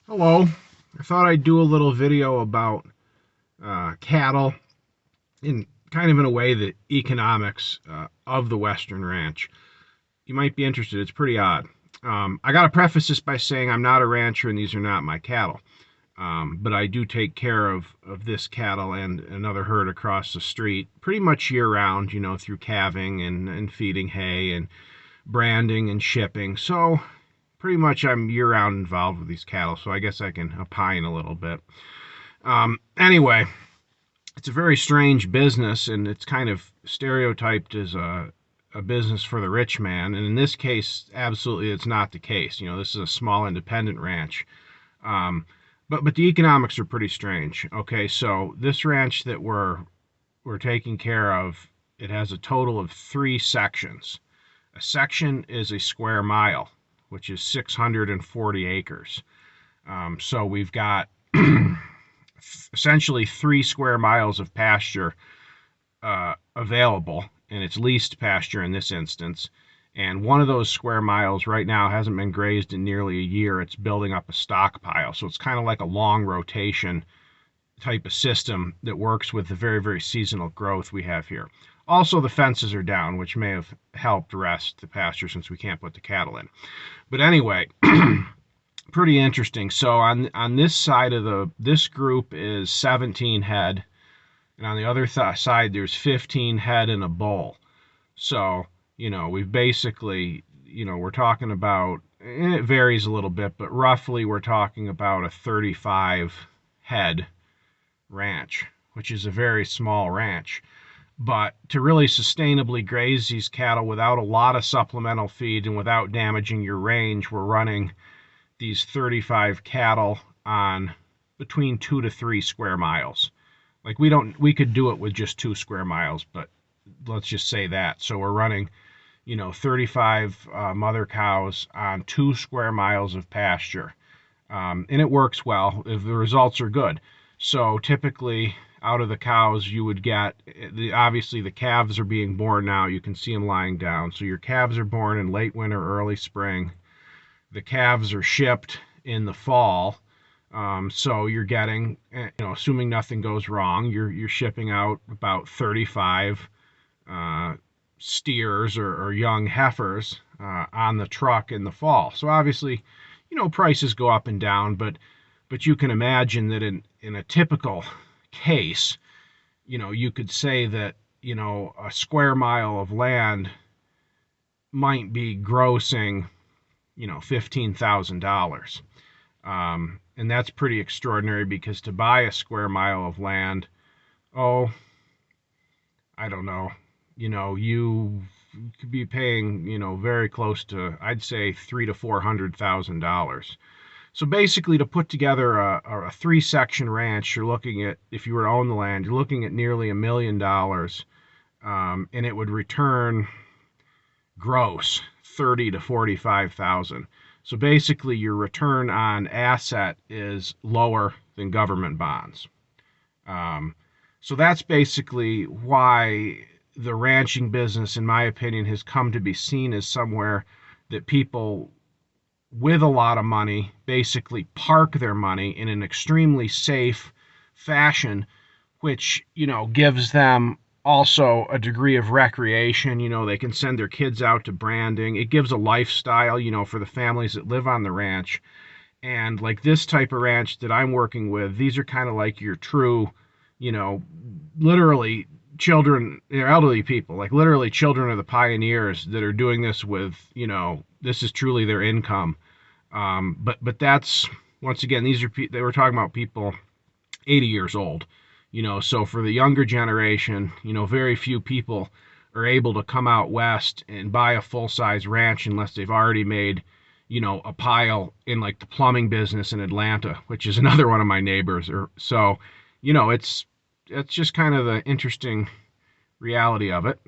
Hello. I thought I'd do a little video about cattle in kind of in a way the economics of the Western ranch. You might be interested. It's pretty odd. I got to preface this by saying I'm not a rancher and these are not my cattle. But I do take care of this cattle and another herd across the street pretty much year round, through calving and feeding hay and branding and shipping. So pretty much I'm year-round involved with these cattle, so I guess I can opine a little bit. Anyway, it's a very strange business, and it's kind of stereotyped as a business for the rich man, and in this case, absolutely it's not the case. This is a small independent ranch. But the economics are pretty strange. Okay, so this ranch that we're taking care of, it has a total of 3 sections. A section is a square mile, which is 640 acres. So we've got essentially 3 square miles of pasture available, and it's leased pasture in this instance. And one of those square miles right now hasn't been grazed in nearly a year. It's building up a stockpile. So it's kind of like a long rotation type of system that works with the very, very seasonal growth we have here. Also, the fences are down, which may have helped rest the pasture since we can't put the cattle in. But anyway, pretty interesting. So on this side of this group is 17 head, and on the other side there's 15 head in a bull. So, we've basically, we're talking about, and it varies a little bit, but roughly we're talking about a 35 head ranch, which is a very small ranch. But to really sustainably graze these cattle without a lot of supplemental feed and without damaging your range, we're running these 35 cattle on between 2 to 3 square miles. Like we could do it with just 2 square miles, but let's just say that. So we're running, 35 mother cows on 2 square miles of pasture. And it works well if the results are good. So typically, out of the cows you would get, obviously the calves are being born now. You can see them lying down. So your calves are born in late winter, early spring. The calves are shipped in the fall. So you're getting, assuming nothing goes wrong, you're shipping out about 35 steers or young heifers on the truck in the fall. So obviously, prices go up and down, but you can imagine that in a typical case, you could say that, a square mile of land might be grossing, $15,000. And that's pretty extraordinary because to buy a square mile of land, I don't know, you could be paying, very close to, I'd say, $300,000 to $400,000. So basically, to put together a 3-section ranch, you're looking at, if you were to own the land, you're looking at nearly $1 million, and it would return gross 30 to 45,000. So basically, your return on asset is lower than government bonds. So that's basically why the ranching business, in my opinion, has come to be seen as somewhere that people with a lot of money basically park their money in an extremely safe fashion, which, gives them also a degree of recreation. They can send their kids out to branding. It gives a lifestyle, for the families that live on the ranch. And like this type of ranch that I'm working with, these are kind of like your true, literally children, elderly people, like literally children of the pioneers that are doing this with, this is truly their income. But that's, once again, they were talking about people 80 years old, so for the younger generation, very few people are able to come out west and buy a full-size ranch unless they've already made, a pile in like the plumbing business in Atlanta, which is another one of my neighbors. So, it's just kind of the interesting reality of it.